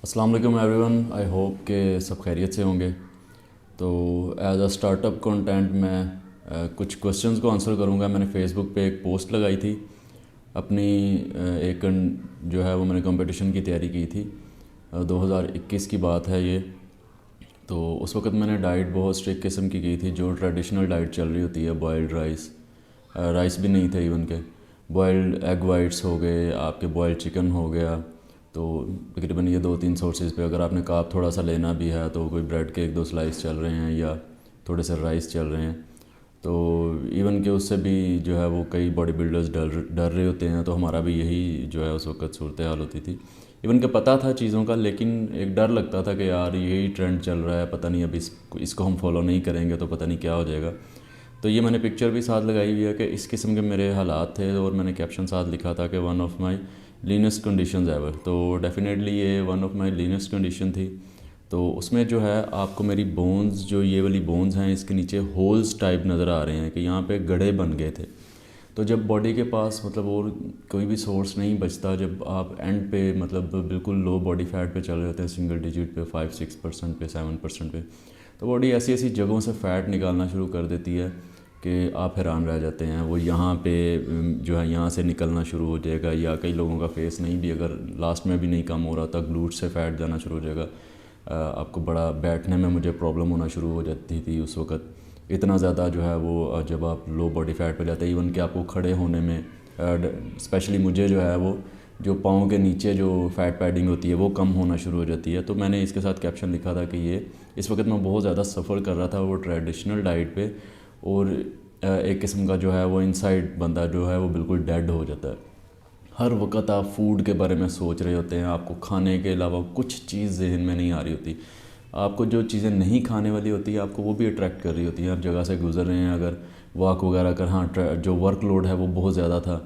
अस्सलाम वालेकुम everyone. I hope के सब खैरियत से होंगे। तो एज अ स्टार्टअप कंटेंट मैं कुछ क्वेश्चंस को आंसर करूंगा। मैंने फेसबुक पे एक पोस्ट लगाई थी अपनी एक जो है वो मैंने कंपटीशन की तैयारी की थी। 2021 की बात है ये। तो उस वक्त मैंने डाइट बहुत स्ट्रिक्ट किस्म की थी, जो ट्रेडिशनल डाइट चल रही होती है। बॉयल्ड राइस, राइस भी नहीं थे इवन के, बॉयल्ड एग वाइट्स हो गए, आपके बॉयल्ड चिकन हो गया। तो तकरीबन ये 2-3 सोर्सेज पे अगर आपने कार्ब थोड़ा सा लेना भी है तो कोई ब्रेड के 1-2 स्लाइस चल रहे हैं या थोड़े से राइस चल रहे हैं। तो इवन के उससे भी जो है वो कई बॉडी बिल्डर्स डर रहे होते हैं। तो हमारा भी यही जो है उस वक्त सूरत हाल होती थी। इवन के पता था चीज़ों का, लेकिन एक डर लगता था कि यार यही ट्रेंड चल रहा है, पता नहीं अब इसको हम फॉलो नहीं करेंगे तो पता नहीं क्या हो जाएगा। तो ये मैंने पिक्चर भी साथ लगाई हुई है कि इस किस्म के मेरे हालात थे, और मैंने कैप्शन साथ लिखा था कि one of my leanest conditions ever. तो डेफिनेटली ये one of my leanest condition थी। तो उसमें जो है आपको मेरी बोन्स, जो ये वाली बोन्स हैं, इसके नीचे होल्स टाइप नज़र आ रहे हैं कि यहाँ पे गड्ढे बन गए थे। तो जब बॉडी के पास मतलब और कोई भी सोर्स नहीं बचता, जब आप एंड पे मतलब बिल्कुल लो बॉडी फैट पे चल रहे होते हैं, सिंगल डिजिट पे 5-6% पे 7% पे, तो बॉडी ऐसी ऐसी जगहों से फ़ैट निकालना शुरू कर देती है कि आप हैरान रह जाते हैं। वो यहाँ पे जो है यहाँ से निकलना शुरू हो जाएगा, या कई लोगों का फेस नहीं भी, अगर लास्ट में भी नहीं कम हो रहा था, ग्लूट से फ़ैट जाना शुरू हो जाएगा। आपको बड़ा बैठने में मुझे प्रॉब्लम होना शुरू हो जाती थी उस वक्त, इतना ज़्यादा जो है वो जब आप लो बॉडी फैट पे जाते हैं। इवन कि आपको खड़े होने में स्पेशली मुझे जो है वो जो पाँव के नीचे जो फैट पैडिंग होती है वो कम होना शुरू हो जाती है। तो मैंने इसके साथ कैप्शन लिखा था कि ये इस वक्त मैं बहुत ज़्यादा सफ़र कर रहा था वो ट्रेडिशनल डाइट पे, और एक किस्म का जो है वो इनसाइड बंदा जो है वो बिल्कुल डेड हो जाता है। हर वक्त आप फूड के बारे में सोच रहे होते हैं, आपको खाने के अलावा कुछ चीज़ जहन में नहीं आ रही होती। आपको जो चीज़ें नहीं खाने वाली होती है आपको वो भी अट्रैक्ट कर रही होती है। हर जगह से गुजर रहे हैं, अगर वॉक वगैरह कर, हाँ जो वर्कलोड है वो बहुत ज़्यादा था।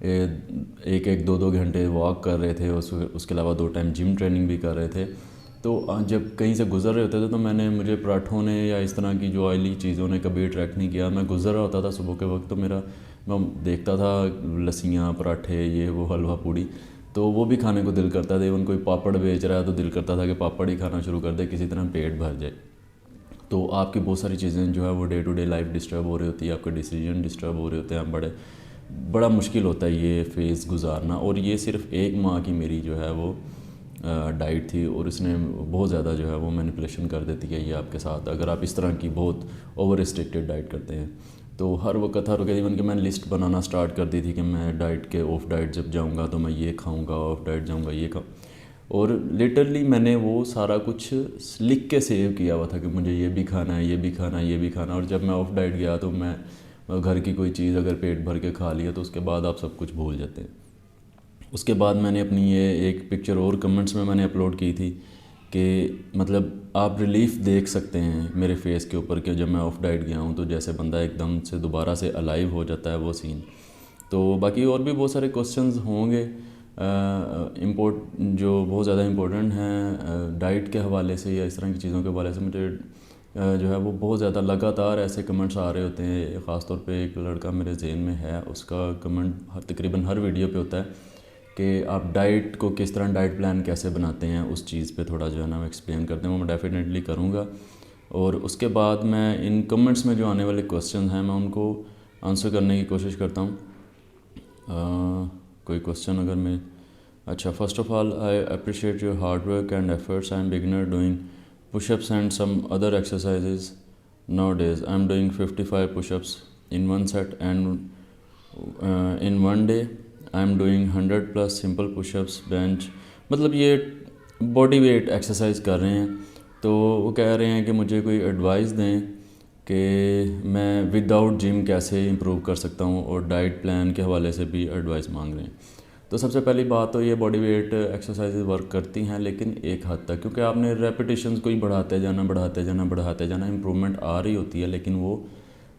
एक एक 2-2 घंटे वॉक कर रहे थे, उसके अलावा 2 टाइम जिम ट्रेनिंग भी कर रहे थे। तो जब कहीं से गुजर रहे होते थे तो मुझे पराठों ने या इस तरह की जो ऑयली चीज़ों ने कभी अट्रैक्ट नहीं किया। मैं गुजर रहा होता था सुबह के वक्त, तो मैं देखता था लस्सियाँ, पराठे, ये वो, हलवा पूड़ी, तो वो भी खाने को दिल करता था। इवन कोई पापड़ बेच रहा है तो दिल करता था कि पापड़ ही खाना शुरू कर दे, किसी तरह पेट भर जाए। तो आपकी बहुत सारी चीज़ें जो है वो day to day life disturb हो रही होती है, आपके डिसीजन डिस्टर्ब हो रहे होते हैं। बड़ा मुश्किल होता है ये फेज़ गुजारना। और ये सिर्फ 1 माह की मेरी जो है वो डाइट थी, और इसने बहुत ज़्यादा जो है वो मैनिपुलेशन कर देती है ये आपके साथ, अगर आप इस तरह की बहुत ओवर रिस्ट्रिक्टेड डाइट करते हैं। तो हर वक्त इवन कि मैंने लिस्ट बनाना स्टार्ट कर दी थी कि मैं डाइट के ऑफ डाइट जब जाऊंगा तो मैं ये खाऊंगा, ऑफ डाइट जाऊंगा ये खाऊँ। और लिटरली मैंने वो सारा कुछ लिख के सेव किया हुआ था कि मुझे ये भी खाना है, ये भी खाना है, ये भी खाना। और जब मैं ऑफ डाइट गया तो मैं घर की कोई चीज़ अगर पेट भर के खा लिया तो उसके बाद आप सब कुछ भूल जाते हैं। उसके बाद मैंने अपनी ये एक पिक्चर और कमेंट्स में मैंने अपलोड की थी कि मतलब आप रिलीफ देख सकते हैं मेरे फेस के ऊपर कि जब मैं ऑफ डाइट गया हूँ तो जैसे बंदा एकदम से दोबारा से अलाइव हो जाता है वो सीन। तो बाकी और भी बहुत सारे क्वेश्चंस होंगे जो बहुत ज़्यादा इम्पोर्टेंट हैं डाइट के हवाले से या इस तरह की चीज़ों के हवाले से। मुझे जो है वो बहुत ज़्यादा लगातार ऐसे कमेंट्स आ रहे होते हैं। ख़ास तौर पे एक लड़का मेरे जहन में है, उसका कमेंट तकरीबन हर वीडियो पे होता है कि आप डाइट को किस तरह, डाइट प्लान कैसे बनाते हैं, उस चीज़ पे थोड़ा जो है ना एक्सप्लेन करते हैं। वो मैं डेफिनेटली करूँगा। और उसके बाद मैं इन कमेंट्स में जो आने वाले क्वेश्चन हैं मैं उनको आंसर करने की कोशिश करता हूँ। कोई क्वेश्चन अगर मैं, अच्छा, first of all I appreciate your hard work and efforts. I am beginner doing pushups and some other exercises nowadays. I am doing 55 pushups in 1 set and in 1 day I am doing 100+ simple pushups bench. मतलब ये body weight exercise कर रहे हैं। तो वो कह रहे हैं कि मुझे कोई एडवाइस दें कि मैं विदाउट जिम कैसे इम्प्रूव कर सकता हूँ, और डाइट प्लान के हवाले से भी एडवाइस मांग रहे हैं। तो सबसे पहली बात तो ये बॉडी वेट एक्सरसाइजेज वर्क करती हैं, लेकिन एक हद तक, क्योंकि आपने रेपिटेशंस को ही बढ़ाते जाना इम्प्रूवमेंट आ रही होती है, लेकिन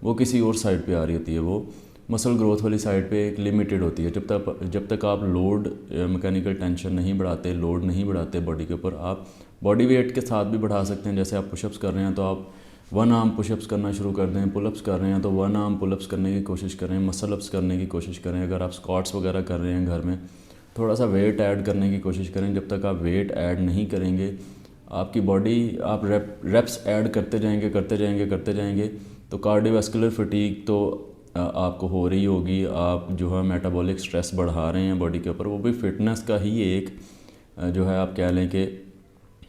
वो किसी और साइड पे आ रही होती है। वो मसल ग्रोथ वाली साइड पे एक लिमिटेड होती है। जब तक आप लोड, मैकेनिकल टेंशन नहीं बढ़ाते, लोड नहीं बढ़ाते बॉडी के ऊपर, आप बॉडी वेट के साथ भी बढ़ा सकते हैं। जैसे आप पुशअप्स कर रहे हैं तो आप 1 आर्म पुशअप्स करना शुरू कर दें, पुलअप्स कर रहे हैं तो 1 आर्म पुलअप्स करने की कोशिश करें, मसल अप्स करने की कोशिश करें। अगर आप स्क्वाट्स वगैरह कर रहे हैं घर में थोड़ा सा वेट ऐड करने की कोशिश करें। जब तक आप वेट ऐड नहीं करेंगे, आपकी बॉडी, आप रेप्स ऐड करते जाएंगे तो कार्डियोवास्कुलर फटीग तो आपको हो रही होगी। आप जो है मेटाबॉलिक स्ट्रेस बढ़ा रहे हैं बॉडी के ऊपर, वो भी फिटनेस का ही एक जो है आप कह लें कि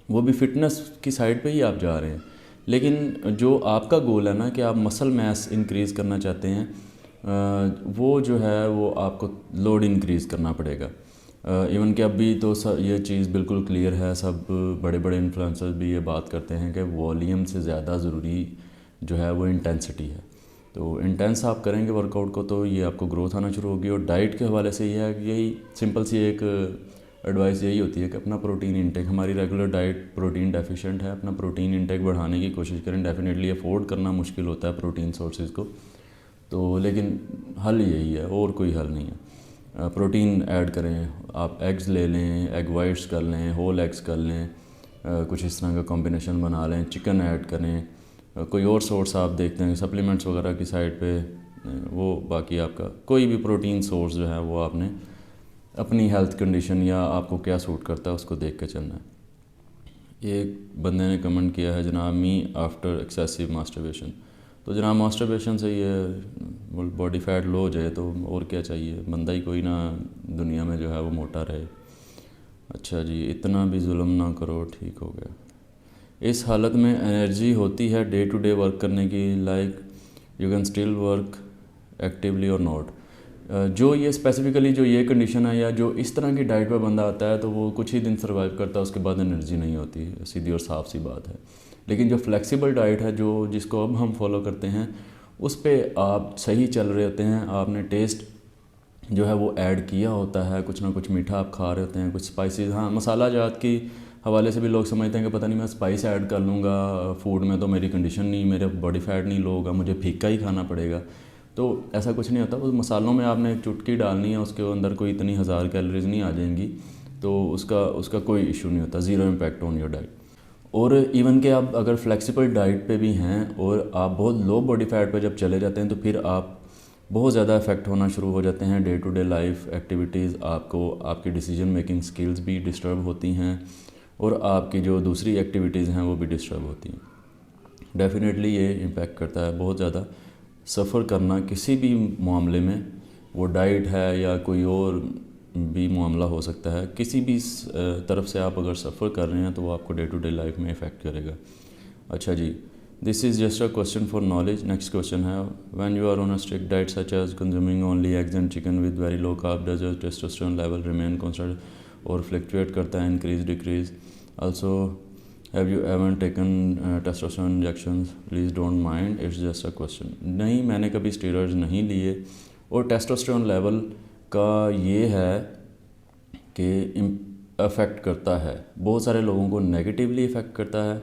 वो भी फिटनेस की साइड पे ही आप जा रहे हैं। लेकिन जो आपका गोल है ना कि आप मसल मास इंक्रीज़ करना चाहते हैं, वो जो है वो आपको लोड इंक्रीज़ करना पड़ेगा। इवन कि अभी तो ये चीज़ बिल्कुल क्लियर है, सब बड़े बड़े इन्फ्लुएंसर्स भी ये बात करते हैं कि वॉल्यूम से ज़्यादा ज़रूरी जो है वो इंटेंसिटी है। तो इंटेंस आप करेंगे वर्कआउट को तो ये आपको ग्रोथ आना शुरू होगी। और डाइट के हवाले से ये है कि यही सिंपल सी एक एडवाइस यही होती है कि अपना प्रोटीन इंटेक, हमारी रेगुलर डाइट प्रोटीन डेफिशिएंट है, अपना प्रोटीन इंटेक बढ़ाने की कोशिश करें। डेफिनेटली अफोर्ड करना मुश्किल होता है प्रोटीन सोर्सेज को, तो लेकिन हल यही है, और कोई हल नहीं है। प्रोटीन ऐड करें, आप एग्स ले लें, एग वाइट्स कर लें, होल एग्स कर लें, कुछ इस तरह का कॉम्बिनेशन बना लें, चिकन ऐड करें, कोई और सोर्स आप देखते हैं सप्लीमेंट्स वगैरह की साइड पे, वो बाकी आपका कोई भी प्रोटीन सोर्स जो है वो आपने अपनी हेल्थ कंडीशन या आपको क्या सूट करता है उसको देख के चलना है। एक बंदे ने कमेंट किया है, जनाब मी आफ्टर एक्सेसिव मास्टरबेशन। तो जनाब मास्टरबेशन से ये बॉडी फैट लो हो जाए तो और क्या चाहिए, बंदा ही कोई ना दुनिया में जो है वो मोटा रहे। अच्छा जी, इतना भी जुल्म ना करो, ठीक हो गया। इस हालत में एनर्जी होती है डे टू डे वर्क करने की, like you can still work actively और नॉट। जो ये स्पेसिफिकली जो ये कंडीशन है या जो इस तरह की डाइट पर बंदा आता है तो वो कुछ ही दिन सर्वाइव करता है, उसके बाद एनर्जी नहीं होती, सीधी और साफ सी बात है। लेकिन जो फ्लेक्सिबल डाइट है, जो जिसको अब हम फॉलो करते हैं, उस पर आप सही चल रहे होते हैं, आपने टेस्ट जो है वो ऐड किया होता है, कुछ ना कुछ मीठा आप खा रहे होते हैं, कुछ स्पाइसेस, हाँ मसाला जात की हवाले से भी लोग समझते हैं कि पता नहीं मैं स्पाइस ऐड कर लूँगा फूड में तो मेरी कंडीशन नहीं, मेरा बॉडी फैट नहीं लो होगा, मुझे फीका ही खाना पड़ेगा। तो ऐसा कुछ नहीं होता। उस मसालों में आपने एक चुटकी डालनी है, उसके अंदर कोई इतनी 1000 कैलोरीज नहीं आ जाएंगी, तो उसका कोई इशू नहीं होता, zero impact on your diet. और इवन कि आप अगर फ्लेक्सिबल डाइट पे भी हैं और आप बहुत लो बॉडी फैट पे जब चले जाते हैं तो फिर आप बहुत ज़्यादा इफेक्ट होना शुरू हो जाते हैं day to day life activities, आपको आपकी डिसीजन मेकिंग स्किल्स भी डिस्टर्ब होती हैं और आपकी जो दूसरी एक्टिविटीज़ हैं वो भी डिस्टर्ब होती हैं। डेफिनेटली ये इम्पेक्ट करता है बहुत ज़्यादा। सफ़र करना किसी भी मामले में, वो डाइट है या कोई और भी मामला हो सकता है, किसी भी तरफ से आप अगर सफ़र कर रहे हैं तो वो आपको डे टू डे लाइफ में इफ़ेक्ट करेगा। अच्छा जी, this is just a question for knowledge. Next question है, when you are on a strict diet such as consuming only eggs and chicken with very low carb, does your testosterone level remain constant और fluctuate करता है, increase decrease? Also have you ever taken testosterone injections? Please don't mind, it's just a question. नहीं, मैंने कभी steroids नहीं लिए। और testosterone level का ये है कि अफेक्ट करता है, बहुत सारे लोगों को नेगेटिवली इफ़ेक्ट करता है।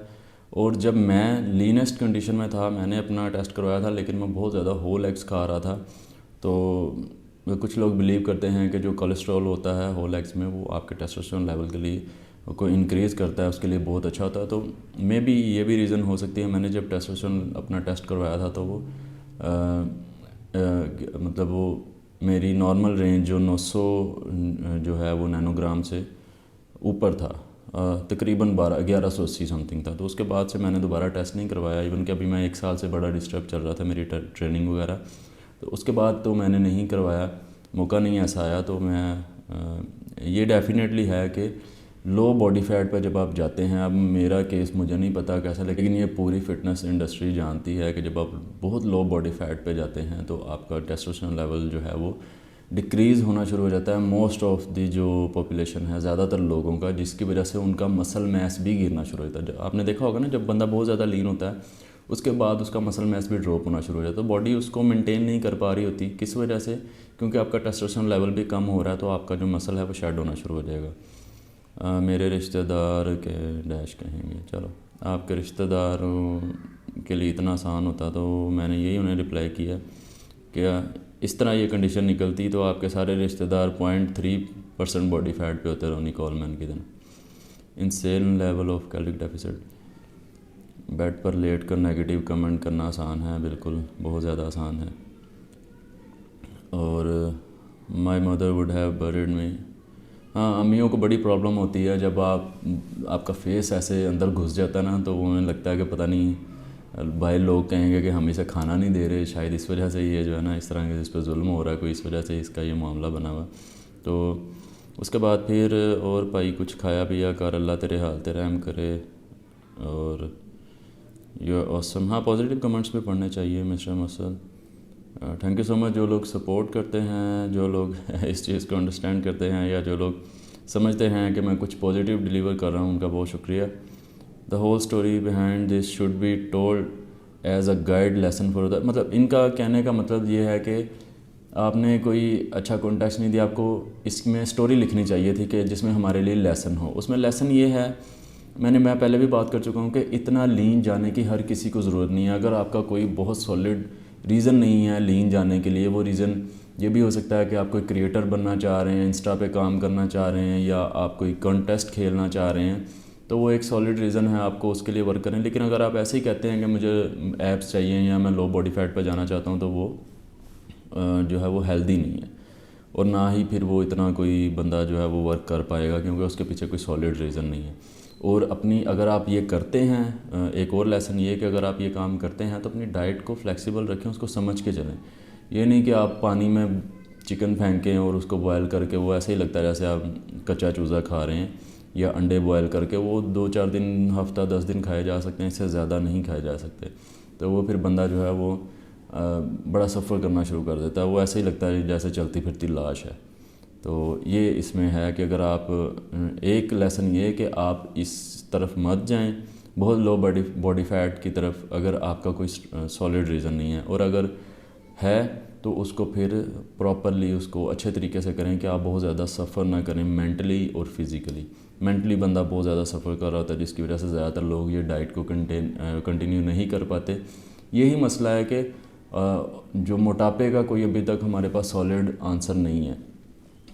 और जब मैं लीनेस्ट कंडीशन में था, मैंने अपना टेस्ट करवाया था, लेकिन मैं बहुत ज़्यादा होल एग्स खा रहा था। तो कुछ लोग बिलीव करते हैं कि जो कोलेस्ट्रॉल होता है होल एग्स में वो आपके टेस्टोस्टेरोन लेवल के लिए को इंक्रीज़ करता है, उसके लिए बहुत अच्छा होता है। तो मे बी ये भी रीज़न हो सकती है। मैंने जब टेस्टोस्टेरोन अपना टेस्ट करवाया था तो वो मतलब वो मेरी नॉर्मल रेंज जो 900 जो है वो नैनोग्राम से ऊपर था, तकरीबन 1180 समथिंग था। तो उसके बाद से मैंने दोबारा टेस्ट नहीं करवाया। इवन कि अभी मैं 1 साल से बड़ा डिस्टर्ब चल रहा था मेरी ट्रेनिंग वगैरह, तो उसके बाद तो मैंने नहीं करवाया, मौका नहीं ऐसा आया। तो मैं ये डेफिनेटली है कि लो बॉडी फैट पर जब आप जाते हैं, अब मेरा केस मुझे नहीं पता कैसा, लेकिन ये पूरी फिटनेस इंडस्ट्री जानती है कि जब आप बहुत लो बॉडी फैट पे जाते हैं तो आपका टेस्टोस्टेरोन लेवल जो है वो डिक्रीज़ होना शुरू हो जाता है। मोस्ट ऑफ दी जो पॉपुलेशन है, ज़्यादातर लोगों का, जिसकी वजह से उनका मसल मैस भी गिरना शुरू हो जाता है। आपने देखा होगा ना, जब बंदा बहुत ज़्यादा लीन होता है उसके बाद उसका मसल मैस भी ड्रॉप होना शुरू हो जाता है। बॉडी उसको मेंटेन नहीं कर पा रही होती, किस वजह से? क्योंकि आपका टेस्टोस्टेरोन लेवल भी कम हो रहा है, तो आपका जो मसल है वो शेड होना शुरू हो जाएगा। मेरे रिश्तेदार के डैश कहेंगे, चलो आपके रिश्तेदारों के लिए इतना आसान होता तो मैंने यही उन्हें रिप्लाई किया, क्या इस तरह ये कंडीशन निकलती तो आपके सारे रिश्तेदार 0.3% बॉडी फैट पे होते रोनी कॉलमैन की तरह। Insane level of caloric deficit. Bed पर लेट कर नेगेटिव कमेंट करना आसान है? बिल्कुल, बहुत ज़्यादा आसान है। और my mother would have buried me हाँ, अम्मियों को बड़ी प्रॉब्लम होती है जब आपका फेस ऐसे अंदर घुस जाता है ना, तो उन्हें लगता है कि पता नहीं भाई लोग कहेंगे कि हम इसे खाना नहीं दे रहे, शायद इस वजह से ये जो है ना इस तरह के इस पर जुल्म हो रहा है, कोई इस वजह से इसका ये मामला बना हुआ। तो उसके बाद फिर और भाई कुछ खाया पिया कर, अल्लाह तेरे हाल ते रहम करे। और ये ऑसम, हाँ पॉजिटिव कमेंट्स भी पढ़ने चाहिए mister muscle. Thank you so much जो लोग सपोर्ट करते हैं, जो लोग इस चीज़ को अंडरस्टैंड करते हैं, या जो लोग समझते हैं कि मैं कुछ पॉजिटिव डिलीवर कर रहा हूँ, उनका बहुत शुक्रिया। The whole story behind this should be told as a guide lesson for the, मतलब इनका कहने का मतलब ये है कि आपने कोई अच्छा कॉन्टेक्स्ट नहीं दिया, आपको इसमें स्टोरी लिखनी चाहिए थी कि जिसमें हमारे लिए लेसन हो। उसमें लेसन ये है, मैं पहले भी बात कर चुका हूँ कि इतना लीन जाने की हर किसी को ज़रूरत नहीं है। अगर आपका कोई बहुत सॉलिड रीज़न नहीं है लीन जाने के लिए, वो रीज़न ये भी हो सकता है कि आप कोई क्रिएटर बनना चाह रहे हैं, इंस्टा पे काम करना चाह रहे हैं, या आप कोई कॉन्टेस्ट खेलना चाह रहे हैं, तो वो एक सॉलिड रीज़न है, आपको उसके लिए वर्क करें। लेकिन अगर आप ऐसे ही कहते हैं कि मुझे एब्स चाहिए या मैं लो बॉडी फैट पर जाना चाहता हूँ, तो वो जो है वो हेल्दी नहीं है, और ना ही फिर वो इतना कोई बंदा जो है वो वर्क कर पाएगा, क्योंकि उसके पीछे कोई सॉलिड रीज़न नहीं है। और अपनी अगर आप ये करते हैं, एक और लेसन ये कि अगर आप ये काम करते हैं तो अपनी डाइट को फ्लेक्सिबल रखें, उसको समझ के चलें। ये नहीं कि आप पानी में चिकन फेंकें और उसको बॉयल करके, वो ऐसे ही लगता है जैसे आप कच्चा चूज़ा खा रहे हैं, या अंडे बॉयल करके वो 2-4 दिन, हफ्ता 10 दिन खाए जा सकते हैं, इससे ज़्यादा नहीं खाए जा सकते। तो वो फिर बंदा जो है वो बड़ा सफ़र करना शुरू कर देता है, वो ऐसे ही लगता है जैसे चलती फिरती लाश है। तो ये इसमें है कि अगर आप, एक लेसन ये कि आप इस तरफ मत जाएं, बहुत लो बॉडी फैट की तरफ, अगर आपका कोई सॉलिड रीज़न नहीं है। और अगर है तो उसको फिर प्रॉपरली उसको अच्छे तरीके से करें कि आप बहुत ज़्यादा सफ़र ना करें मेंटली और फिज़िकली। मेंटली बंदा बहुत ज़्यादा सफ़र कर रहा होता है, जिसकी वजह से ज़्यादातर लोग ये डाइट को कंटिन्यू नहीं कर पाते। यही मसला है कि जो मोटापे का कोई अभी तक हमारे पास सॉलिड आंसर नहीं है,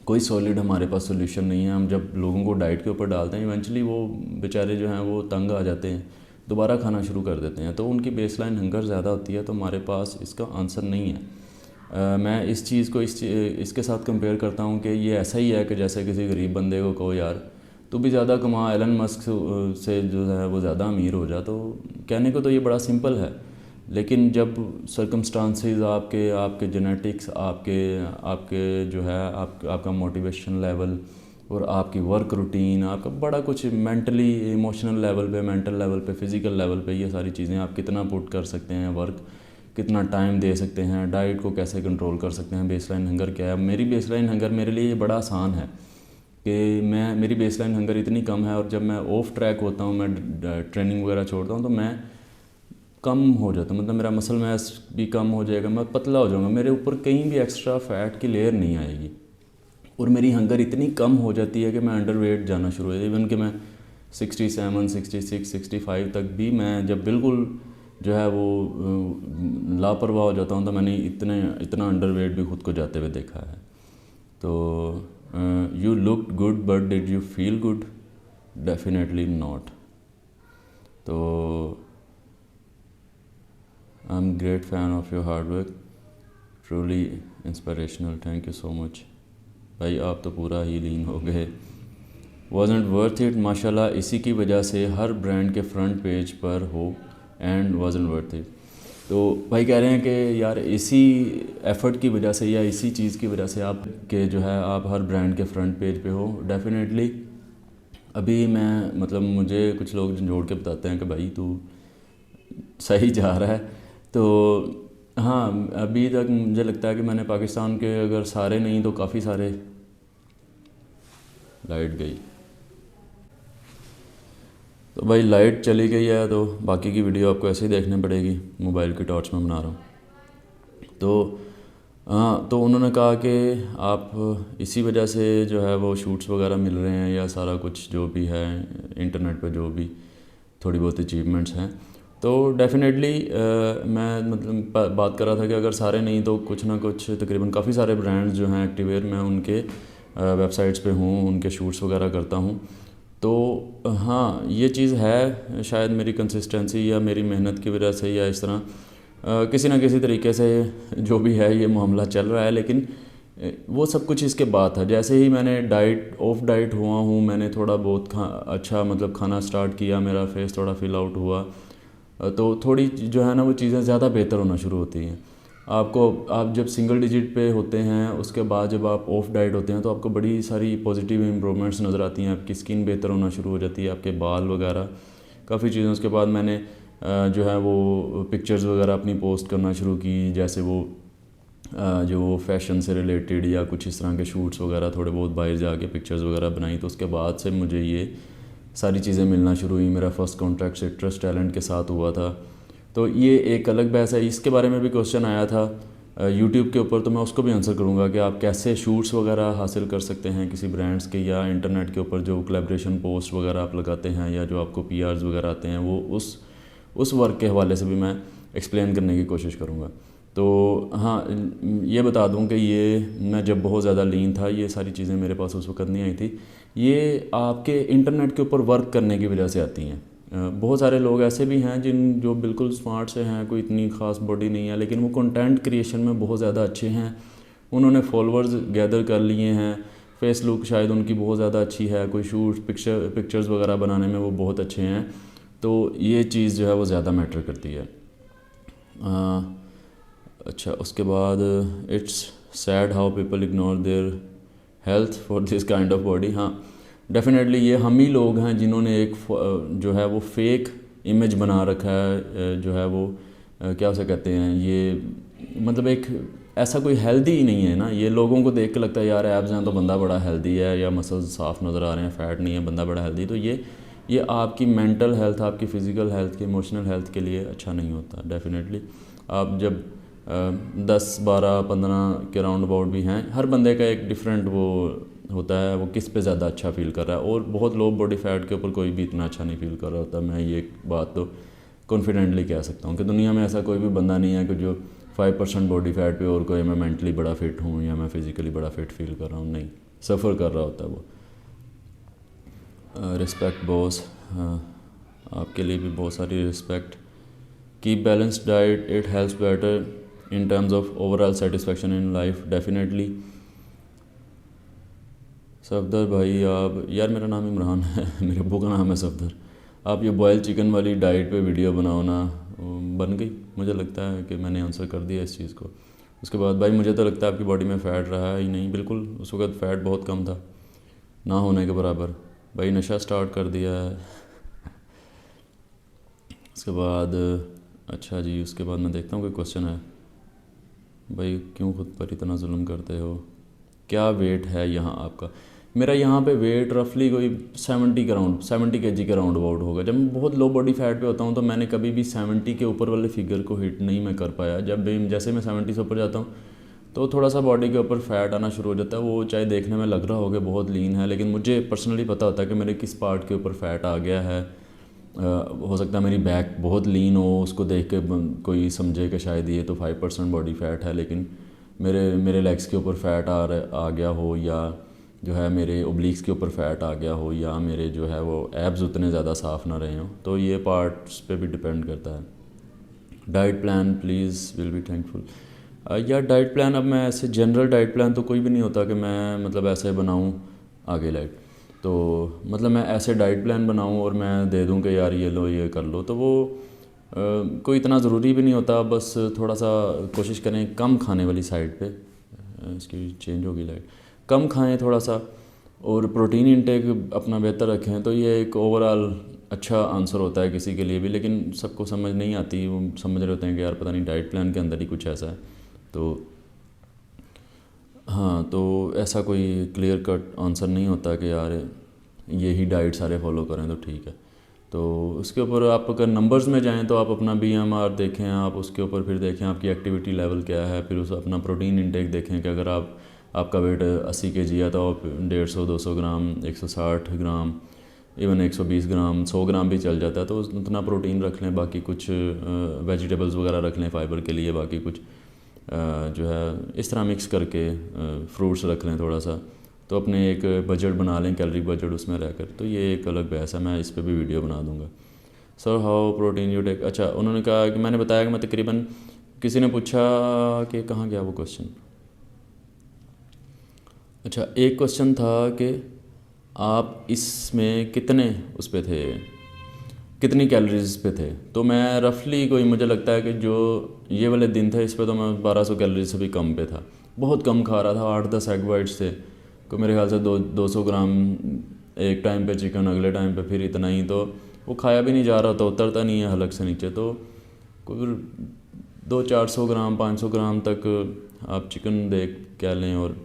कोई सॉलिड हमारे पास सोल्यूशन नहीं है। हम जब लोगों को डाइट के ऊपर डालते हैं, इवेंचुअली वो बेचारे जो हैं वो तंग आ जाते हैं, दोबारा खाना शुरू कर देते हैं, तो उनकी बेसलाइन हंगर ज़्यादा होती है, तो हमारे पास इसका आंसर नहीं है। मैं इस चीज़ को इसके साथ कंपेयर करता हूँ कि ये ऐसा ही है कि जैसे किसी गरीब बंदे को कहो यार तू भी ज़्यादा कमा, एलन मस्क से जो है वो ज़्यादा अमीर हो जा, तो कहने को तो ये बड़ा सिंपल है, लेकिन जब सर्कमस्टांसेस आपके जेनेटिक्स, आपके जो है आपका मोटिवेशन लेवल और आपकी वर्क रूटीन, आपका बड़ा कुछ मेंटली, इमोशनल लेवल पे, मेंटल लेवल पे, फिज़िकल लेवल पे, ये सारी चीज़ें आप कितना पुट कर सकते हैं, वर्क कितना टाइम दे सकते हैं, डाइट को कैसे कंट्रोल कर सकते हैं, बेसलाइन हंगर क्या है। मेरी बेसलाइन हंगर मेरे लिए ये बड़ा आसान है कि मेरी बेसलाइन हंगर इतनी कम है, और जब मैं ऑफ ट्रैक होता हूँ, मैं ट्रेनिंग वगैरह छोड़ता हूँ, तो मैं कम हो जाता हूँ, मतलब मेरा मसल मैस भी कम हो जाएगा, मैं पतला हो जाऊँगा, मेरे ऊपर कहीं भी एक्स्ट्रा फैट की लेयर नहीं आएगी, और मेरी हंगर इतनी कम हो जाती है कि मैं अंडर वेट जाना शुरू हो जाती है। इवन कि मैं 67, 66, 65 तक भी, मैं जब बिल्कुल जो है वो लापरवाह हो जाता हूँ, तो मैंने इतना अंडर वेट भी खुद को जाते हुए देखा है। तो you look good but did you feel good? Definitely not. तो I am great fan of your hard work, truly inspirational, thank you so much. भाई आप तो पूरा ही लीन हो गए। वॉजंट वर्थ इट, माशाल्लाह इसी की वजह से हर ब्रांड के फ्रंट पेज पर हो, एंड वॉजंट वर्थ इट। तो भाई कह रहे हैं कि यार इसी एफ़र्ट की वजह से या इसी चीज़ की वजह से आप के जो है आप हर ब्रांड के फ्रंट पेज पे हो। डेफिनेटली अभी मैं, मतलब मुझे कुछ लोग जोड़ के बताते हैं कि भाई तू सही जा रहा है। तो हाँ, अभी तक मुझे लगता है कि मैंने पाकिस्तान के अगर सारे नहीं तो काफ़ी सारे, लाइट गई तो भाई लाइट चली गई है, तो बाकी की वीडियो आपको ऐसे ही देखनी पड़ेगी, मोबाइल की टॉर्च में बना रहा हूँ। तो हाँ, तो उन्होंने कहा कि आप इसी वजह से जो है वो शूट्स वगैरह मिल रहे हैं, या सारा कुछ जो भी है इंटरनेट पे जो भी थोड़ी बहुत अचीवमेंट्स हैं। तो डेफिनेटली मैं मतलब बात कर रहा था कि अगर सारे नहीं तो कुछ ना कुछ तकरीबन काफ़ी सारे ब्रांड्स जो हैं एक्टिवेयर, मैं उनके वेबसाइट्स पे हूँ, उनके शूट्स वगैरह करता हूँ। तो हाँ, ये चीज़ है शायद मेरी कंसिस्टेंसी या मेरी मेहनत की वजह से, या इस तरह किसी ना किसी तरीके से जो भी है ये मामला चल रहा है। लेकिन वो सब कुछ इसके बाद था। जैसे ही मैंने ऑफ डाइट हुआ हूँ, मैंने थोड़ा बहुत अच्छा मतलब खाना स्टार्ट किया, मेरा फेस थोड़ा फिल आउट हुआ, तो थोड़ी जो है ना वो चीज़ें ज़्यादा बेहतर होना शुरू होती हैं। आप जब सिंगल डिजिट पे होते हैं, उसके बाद जब आप ऑफ डाइट होते हैं तो आपको बड़ी सारी पॉजिटिव इम्प्रूवमेंट्स नज़र आती हैं। आपकी स्किन बेहतर होना शुरू हो जाती है, आपके बाल वगैरह काफ़ी चीज़ें। उसके बाद मैंने जो है वो पिक्चर्स वगैरह अपनी पोस्ट करना शुरू की, जैसे वो जो फैशन से रिलेटेड या कुछ इस तरह के शूट्स वगैरह, थोड़े बहुत बाहर जाके पिक्चर्स वगैरह बनाई। तो उसके बाद से मुझे ये सारी चीज़ें मिलना शुरू हुई। मेरा फर्स्ट कॉन्ट्रैक्ट सिट्रस टैलेंट के साथ हुआ था। तो ये एक अलग बहस है, इसके बारे में भी क्वेश्चन आया था यूट्यूब के ऊपर, तो मैं उसको भी आंसर करूँगा कि आप कैसे शूट्स वगैरह हासिल कर सकते हैं किसी ब्रांड्स के, या इंटरनेट के ऊपर जो कोलैबोरेशन पोस्ट वगैरह आप लगाते हैं, या जो आपको पीआरस वगैरह आते हैं, वो उस वर्क के हवाले से भी मैं एक्सप्लेन करने की कोशिश करूँगा। तो हाँ, ये बता दूं कि ये मैं जब बहुत ज़्यादा लीन था, ये सारी चीज़ें मेरे पास उस वक्त नहीं आई थी। ये आपके इंटरनेट के ऊपर वर्क करने की वजह से आती हैं। बहुत सारे लोग ऐसे भी हैं जो बिल्कुल स्मार्ट से हैं, कोई इतनी ख़ास बॉडी नहीं है, लेकिन वो कंटेंट क्रिएशन में बहुत ज़्यादा अच्छे हैं। उन्होंने फॉलोअर्स गैदर कर लिए हैं, फेस लुक शायद उनकी बहुत ज़्यादा अच्छी है, कोई शूट पिक्चर्स वगैरह बनाने में वो बहुत अच्छे हैं। तो ये चीज़ जो है वो ज़्यादा मैटर करती है। अच्छा, उसके बाद it's sad how people ignore their health for this kind of body. हाँ, डेफिनेटली ये हम ही लोग हैं जिन्होंने एक जो है वो फेक इमेज बना रखा है, जो है वो क्या उसे कहते हैं, ये मतलब एक ऐसा कोई हेल्दी ही नहीं है ना। ये लोगों को देख के लगता है यार एब्स हैं तो बंदा बड़ा हेल्दी है, या मसल्स साफ नज़र आ रहे हैं, फैट नहीं है, बंदा बड़ा हेल्दी। तो ये आपकी मेंटल हेल्थ, आपकी फ़िज़िकल हेल्थ, की इमोशनल हेल्थ के लिए अच्छा नहीं होता। डेफिनेटली आप जब 10, 12, 15 के राउंड अबाउट भी हैं, हर बंदे का एक डिफरेंट वो होता है, वो किस पे ज़्यादा अच्छा फील कर रहा है। और बहुत लो बॉडी फैट के ऊपर कोई भी इतना अच्छा नहीं फील कर रहा होता। मैं ये बात तो कॉन्फिडेंटली कह सकता हूँ कि दुनिया में ऐसा कोई भी बंदा नहीं है कि जो 5% बॉडी फैट पे और कोई मैं मेंटली बड़ा फिट हूँ या मैं फिज़िकली बड़ा फिट फील कर रहा हूँ, नहीं, सफ़र कर रहा होता है वो। रिस्पेक्ट बॉस, आपके लिए भी बहुत सारी respect. Keep balanced diet, it helps better in terms of overall satisfaction in life. Definitely Safdar भाई, आप यार मेरा नाम इमरान है मेरे अब्बू का नाम है सफदर। आप ये बॉयल चिकन वाली डाइट पे वीडियो बनाओ ना, बन गई। मुझे लगता है कि मैंने आंसर कर दिया इस चीज़ को। उसके बाद भाई मुझे तो लगता है आपकी बॉडी में फ़ैट रहा ही नहीं, बिल्कुल उस वक्त फ़ैट बहुत कम था, ना होने के बराबर। भाई नशा स्टार्ट कर दिया है उसके बाद। अच्छा जी, उसके बाद मैं देखता हूँ कोई क्वेश्चन है। भाई क्यों खुद पर इतना जुल्म करते हो, क्या वेट है यहाँ आपका? मेरा यहाँ पे वेट रफली कोई 70 kg के राउंड अबाउट होगा। जब मैं बहुत लो बॉडी फैट पे होता हूँ तो मैंने कभी भी 70 के ऊपर वाले फिगर को हिट नहीं मैं कर पाया। जब भी जैसे मैं 70 से ऊपर जाता हूँ तो थोड़ा सा बॉडी के ऊपर फैट आना शुरू हो जाता है। वो चाहे देखने में लग रहा हो कि बहुत लीन है, लेकिन मुझे पर्सनली पता होता है कि मेरे किस पार्ट के ऊपर फैट आ गया है। हो सकता है मेरी बैक बहुत लीन हो, उसको देख के कोई समझे कि शायद ये तो 5% बॉडी फैट है, लेकिन मेरे लेग्स के ऊपर फैट आ गया हो, या जो है मेरे ओब्लिक्स के ऊपर फैट आ गया हो, या मेरे जो है वो एब्स उतने ज़्यादा साफ़ ना रहे हों। तो ये पार्ट्स पे भी डिपेंड करता है। Diet plan please, will be thankful. या डाइट प्लान, अब मैं ऐसे जनरल डाइट प्लान तो कोई भी नहीं होता कि मैं मतलब ऐसे बनाऊँ आगे लाइट, तो मतलब मैं ऐसे डाइट प्लान बनाऊँ और मैं दे दूँ कि यार ये लो ये कर लो, तो वो कोई इतना ज़रूरी भी नहीं होता। बस थोड़ा सा कोशिश करें कम खाने वाली साइड पे। इसकी चेंज होगी लाइट, कम खाएं थोड़ा सा, और प्रोटीन इंटेक अपना बेहतर रखें। तो ये एक ओवरऑल अच्छा आंसर होता है किसी के लिए भी, लेकिन सबको समझ नहीं आती। वो समझ रहे होते हैं कि यार पता नहीं डाइट प्लान के अंदर ही कुछ ऐसा है। तो हाँ, तो ऐसा कोई क्लियर कट आंसर नहीं होता कि यार यही डाइट सारे फॉलो करें तो ठीक है। तो उसके ऊपर आप अगर नंबर्स में जाएं तो आप अपना BMR देखें, आप उसके ऊपर फिर देखें आपकी एक्टिविटी लेवल क्या है, फिर उस अपना प्रोटीन इंटेक देखें कि अगर आपका वेट 80 kg है तो आप 150-200 ग्राम, 160 ग्राम, इवन 120 ग्राम, 100 ग्राम भी चल जाता है, तो उतना प्रोटीन रख लें। बाकी कुछ वेजिटेबल्स वगैरह रख लें फाइबर के लिए, बाकी कुछ जो है इस तरह मिक्स करके फ्रूट्स रख लें थोड़ा सा। तो अपने एक बजट बना लें, कैलोरी बजट उसमें रहकर। तो ये एक अलग बहस है, मैं इस पर भी वीडियो बना दूंगा। Sir how protein you take. अच्छा, उन्होंने कहा कि मैंने बताया कि मैं तकरीबन, किसी ने पूछा कि कहाँ गया वो क्वेश्चन, अच्छा, एक क्वेश्चन था कि आप इसमें कितने उस पे थे, कितनी कैलोरीज पे थे। तो मैं रफली कोई, मुझे लगता है कि जो ये वाले दिन थे इस पे तो मैं 1200 कैलोरीज से भी कम पे था। बहुत कम खा रहा था, 8-10 एग वाइट्स थे, तो मेरे ख्याल से 200 ग्राम एक टाइम पे चिकन, अगले टाइम पे फिर इतना ही, तो वो खाया भी नहीं जा रहा, तो उतरता नहीं है हलक से नीचे। तो कोई 200-400 ग्राम 500 ग्राम तक आप चिकन देख क्या लें, और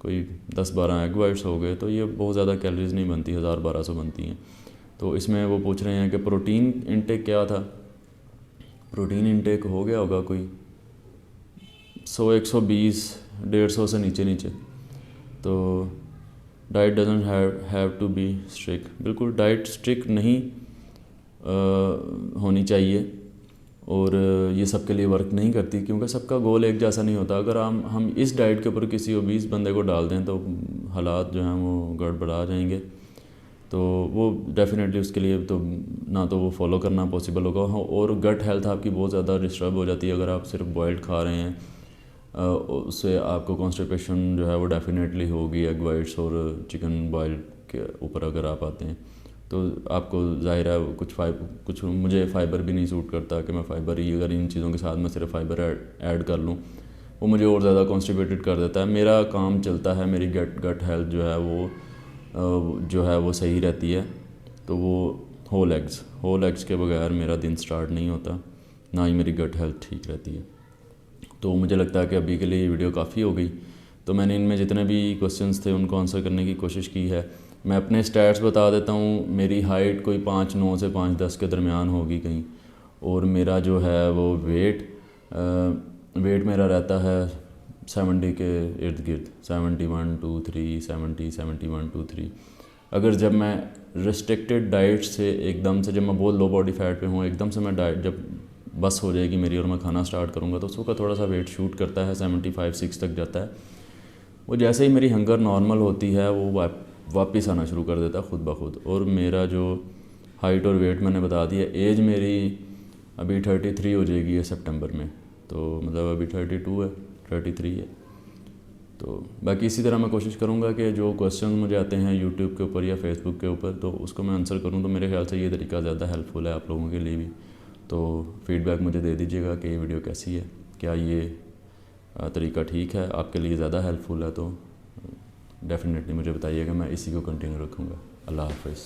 कोई 10-12 एग वाइट्स हो गए, तो ये बहुत ज़्यादा कैलोरीज नहीं बनती, 1000-1200 बनती हैं। तो इसमें वो पूछ रहे हैं कि प्रोटीन इनटेक क्या था। प्रोटीन इनटेक हो गया होगा कोई 100-120, 150 से नीचे नीचे। तो diet doesn't have to be strict, बिल्कुल डाइट स्ट्रिक्ट नहीं होनी चाहिए, और ये सबके लिए वर्क नहीं करती, क्योंकि सबका गोल एक जैसा नहीं होता। अगर हम इस डाइट के ऊपर किसी ओबीस बंदे को डाल दें तो हालात जो हैं वो गड़बड़ा जाएंगे, तो वो डेफिनेटली उसके लिए तो ना तो वो फॉलो करना पॉसिबल होगा, और गट हेल्थ आपकी बहुत ज़्यादा डिस्टर्ब हो जाती है अगर आप सिर्फ बॉइल्ड खा रहे हैं। उससे आपको कॉन्स्टिपेशन जो है वो डेफिनेटली होगी। एग वाइट्स और चिकन बॉयल के ऊपर अगर आप आते हैं तो आपको ज़ाहिर है कुछ मुझे फ़ाइबर भी नहीं सूट करता कि मैं फ़ाइबर ही, अगर इन चीज़ों के साथ मैं सिर्फ फ़ाइबर ऐड कर लूँ, वो मुझे और ज़्यादा कॉन्स्टिपेटेड कर देता है। मेरा काम चलता है, मेरी गट हेल्थ जो है वो सही रहती है। तो वो होल एग्स के बगैर मेरा दिन स्टार्ट नहीं होता, ना ही मेरी गट हेल्थ ठीक रहती है। तो मुझे लगता है कि अभी के लिए ये वीडियो काफ़ी हो गई। तो मैंने इनमें जितने भी क्वेश्चंस थे उनको आंसर करने की कोशिश की है। मैं अपने स्टैट्स बता देता हूँ। मेरी हाइट कोई 5'9" से 5'10" के दरमियान होगी कहीं, और मेरा जो है वो वेट मेरा रहता है 70 के इर्द गिर्द, 71-2-3, 70-71-2-3। अगर जब मैं रिस्ट्रिक्टेड डाइट से एकदम से, जब मैं बहुत लो बॉडी फैट पे हूँ, एकदम से मैं डाइट जब बस हो जाएगी मेरी और मैं खाना स्टार्ट करूँगा, तो उसका थोड़ा सा वेट शूट करता है, 75-6 तक जाता है। वो जैसे ही मेरी हंगर नॉर्मल होती है वो वापस आना शुरू कर देता है खुद ब खुद। और मेरा जो हाइट और वेट मैंने बता दिया। एज मेरी अभी 33 हो जाएगी है सितंबर में, तो मतलब अभी 32 है, 33 है। तो बाकी इसी तरह मैं कोशिश करूँगा कि जो क्वेश्चन मुझे आते हैं यूट्यूब के ऊपर या फेसबुक के ऊपर, तो उसको मैं आंसर करूँ। तो मेरे ख्याल से ये तरीका ज़्यादा हेल्पफुल है आप लोगों के लिए भी। तो फीडबैक मुझे दे दीजिएगा कि ये वीडियो कैसी है, क्या ये तरीका ठीक है, आपके लिए ज़्यादा हेल्पफुल है, तो डेफिनेटली मुझे बताइएगा, मैं इसी को कंटिन्यू रखूँगा। अल्लाह हाफ़िज़।